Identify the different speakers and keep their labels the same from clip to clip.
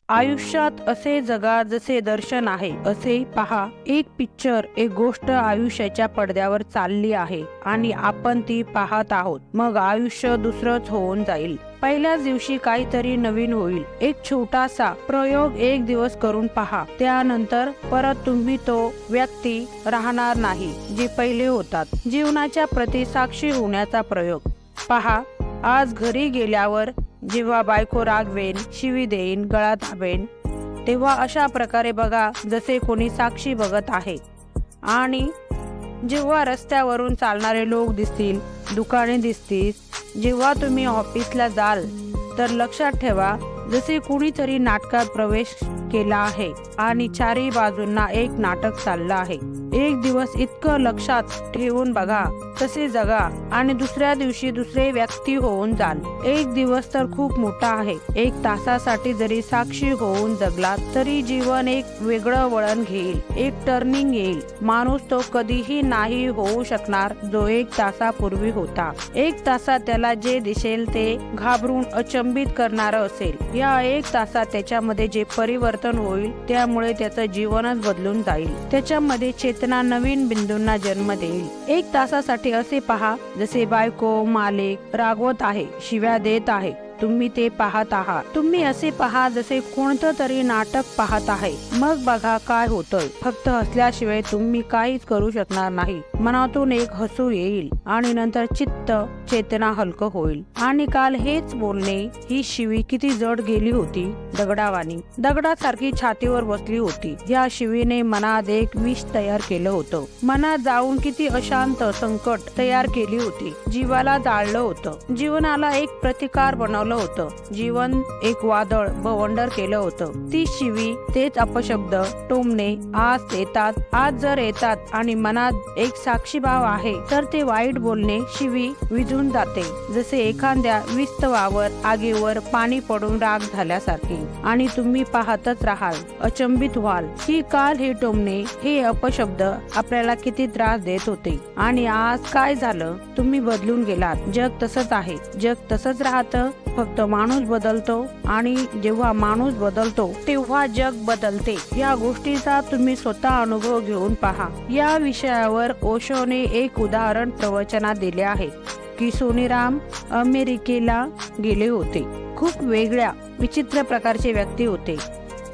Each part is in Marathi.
Speaker 1: आयुष्यात असे जगा जसे दर्शन आहे असे पहा. एक पिक्चर, एक गोष्ट आयुष्याच्या पडद्यावर चालली आहे आणि आपण ती पाहत आहोत. मग आयुष्य दुसरंच होऊन जाईल. पहिल्याच दिवशी काहीतरी नवीन होईल. एक छोटासा प्रयोग एक दिवस करून पहा. त्यानंतर परत तुम्ही तो व्यक्ती राहणार नाही जे पहिले होतात. जीवनाच्या प्रति साक्षी होण्याचा प्रयोग पहा. आज घरी गेल्यावर जेव्हा बायको रागवेन, शिवी देईन, गळा दाबेन, तेव्हा अशा प्रकारे बघा जसे कोणी साक्षी बघत आहे. आणि जेव्हा रस्त्यावरून चालणारे लोक दिसतील, दुकाने दिसतील, जेव्हा तुम्ही ऑफिसला जाल तर लक्षात ठेवा जसे कुणीतरी नाटकात प्रवेश केला आहे आणि चारही बाजूंना एक नाटक चाललं आहे. एक दिवस इतकं लक्षात ठेवून बघा, तसे जगा आणि दुसऱ्या दिवशी दुसरे व्यक्ती होऊन जाल. एक दिवस तर खूप मोठा आहे. एक तासासाठी जरी साक्षी होऊन जगलात तरी जीवन एक वेगळं वळण घेईल, एक टर्निंग येईल. माणूस तो कधीही नाही होऊ शकणार जो एक तासापूर्वी होता. एक तासात त्याला जे दिसेल ते घाबरून अचंबित करणार असेल. या एक तासात त्याच्यामध्ये जे परिवर्तन होईल त्यामुळे त्याचं जीवनच बदलून जाईल. त्याच्यामध्ये चेतना नवीन बिंदूंना जन्म देईल. एक तासासाठी असे पहा जसे बायको मालिक रागवत आहे, शिव्या देत आहे, तुम्ही ते पाहत आहात. तुम्ही असे पहा जसे कोणतं तरी नाटक पाहत आहे. मग बघा काय होतंय. फक्त हसल्याशिवाय तुम्ही काहीच करू शकणार नाही. मनातून एक हसू येईल आणि नंतर चित्त चेतना हलकं होईल. आणि काल हेच बोलणे, ही शिवी किती जड गेली होती. दगडावानी दगडासारखी छातीवर बसली होती. या शिवीने मनात एक विष तयार केलं होतं. मनात जाऊन किती अशांत संकट तयार केली होती. जीवाला जाळलं होतं. जीवनाला एक प्रतिकार बनवलं होतं. जीवन एक वादळ भवंडर केलं होतं. ती शिवी, तेच अपशब्द, टोमणे आज येतात, आज जर येतात आणि मनात एक साक्षीभाव आहे तर ते वाईट बोलणे, शिवी विझून जाते. जसे एखाद्या विस्तवावर आगीवर पाणी पडून राख झाल्यासारखी. आणि तुम्ही पाहतच राहाल, अचंबित व्हाल की काल हे टोमणे, हे अपशब्द आपल्याला किती त्रास देत होते आणि आज काय झालं. तुम्ही बदलून गेलात. जग तसंच आहे. जग तसंच राहतं. फक्त माणूस बदलतो आणि जेव्हा माणूस बदलतो तेव्हा जग बदलते. या गोष्टीचा तुम्ही स्वतः अनुभव घेऊन पहा. या विषयावर ओशोने एक उदाहरण प्रवचनात दिले आहे की सोनीराम अमेरिकेला गेले होते. खूप वेगळ्या विचित्र प्रकारचे व्यक्ती होते.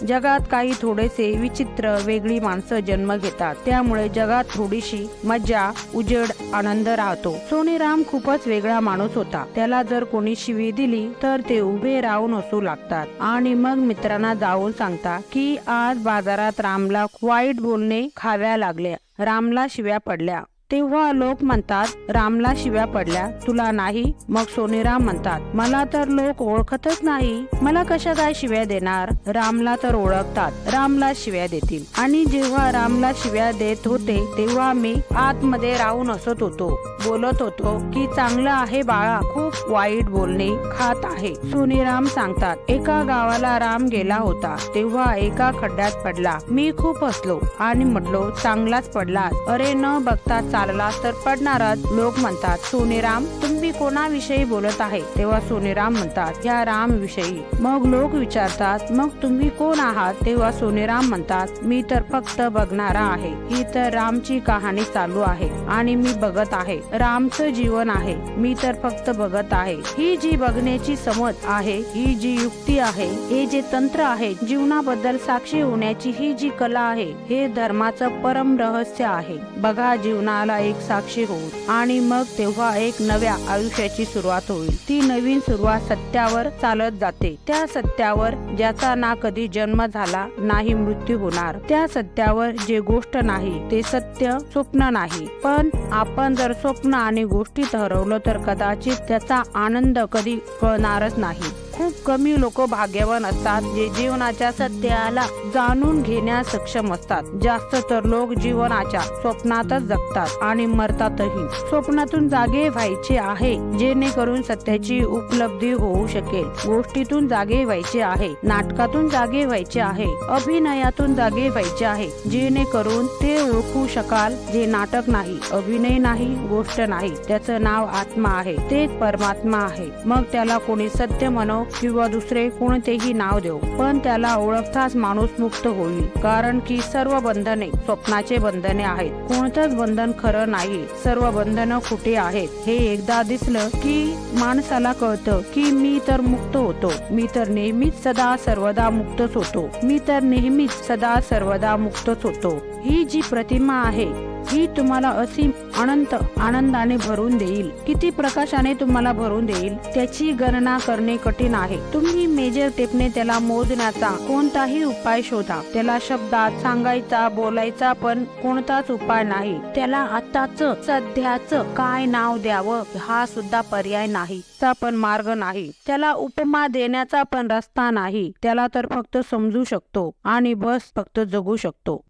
Speaker 1: जगात काही थोडेसे विचित्र वेगळी माणसं जन्म घेतात. त्यामुळे जगात थोडीशी मजा, उजेड, आनंद राहतो. सोनीराम खूपच वेगळा माणूस होता. त्याला जर कोणी शिवी दिली तर ते उभे राहून हसू लागतात आणि मग मित्रांना जाऊन सांगतात की आज बाजारात रामला वाईट बोलणे खाव्या लागल्या, रामला शिव्या पडल्या. तेव्हा लोक म्हणतात रामला शिव्या पडल्या, तुला नाही. मग सोनीराम म्हणतात मला तर लोक ओळखतच नाही, मला कशा काय शिव्या देणार. रामला तर ओळखतात, रामला शिव्या देतील. आणि जेव्हा रामला शिव्या देत होते तेव्हा मी आतमध्ये राहून हसत होतो, बोलत होतो की चांगलं आहे बाळा, खूप वाईट बोलणे खात आहे. सोनीराम सांगतात एका गावाला राम गेला होता. तेव्हा एका खड्ड्यात पडला. मी खूप हसलो आणि म्हटलो चांगलाच पडला, अरे न बघता चालला तर पडणारच. लोक म्हणतात सोनीराम तुम्ही कोणाविषयी बोलत आहे. तेव्हा सोनीराम म्हणतात या राम विषयी. मग लोक विचारतात मग तुम्ही कोण आहात. तेव्हा सोनीराम म्हणतात मी तर फक्त बघणारा आहे. ही तर रामची कहाणी चालू आहे आणि मी बघत आहे. रामचं जीवन आहे, मी तर फक्त बघत आहे. ही जी बघण्याची समज आहे, ही जी युक्ती आहे, हे जे तंत्र आहे, जीवनाबद्दल साक्षी होण्याची ही जी कला आहे, हे धर्माचं परम रहस्य आहे. बघा जीवनाला एक साक्षी होऊन आणि मग तेव्हा एक नव्या आयुष्याची सुरुवात होईल. ती नवीन सुरुवात सत्यावर चालत जाते. त्या सत्यावर ज्याचा ना कधी जन्म झाला, नाही मृत्यू होणार. त्या सत्यावर जे गोष्ट नाही ते सत्य, स्वप्न नाही. पण आपण जर स्वप्न आणि गोष्टीत हरवलं तर कदाचित त्याचा आनंद कधी कळणारच नाही. खूप कमी लोक भाग्यवान असतात जे जीवनाच्या सत्याला जाणून घेण्यास सक्षम असतात. जास्त तर लोक जीवनाच्या स्वप्नातच जगतात आणि मरतातही. स्वप्नातून जागे व्हायचे आहे जेणेकरून सत्याची उपलब्धी होऊ शकेल. गोष्टीतून जागे व्हायचे आहे, नाटकातून जागे व्हायचे आहे, अभिनयातून जागे व्हायचे आहे जेणेकरून ते ओळखू शकाल जे नाटक नाही, अभिनय नाही, गोष्ट नाही, त्याचं नाव आत्मा आहे, तेच परमात्मा आहे. मग त्याला कोणी सत्य म्हणो किंवा दुसरे कोणतेही नाव देऊ, पण त्याला ओळखताच माणूस मुक्त होईल. कारण की सर्व बंधने स्वप्नाचे बंधने आहेत. कोणतंच बंधन खरं नाही. सर्व बंधनं खोटी आहेत. हे एकदा दिसलं की माणसाला कळतं की मी तर मुक्त होतो. मी तर नेहमीच सदा सर्वदा मुक्तच होतो. मी तर नेहमीच सदा सर्वदा मुक्तच होतो. ही जी प्रतिमा आहे ही तुम्हाला असीम अनंत आनंदाने भरून देईल. किती प्रकाशाने तुम्हाला भरून देईल त्याची गणना करणे कठीण आहे. तुम्ही मेजर टेपने त्याला मोजण्याचा कोणताही उपाय शोधा. त्याला शब्दात सांगायचा बोलायचा पण कोणताच उपाय नाही. त्याला आताच सध्याच काय नाव द्यावं हा सुद्धा पर्याय नाही. चा पण मार्ग नाही. त्याला उपमा देण्याचा पण रस्ता नाही. त्याला तर फक्त समजू शकतो आणि बस फक्त जगू शकतो.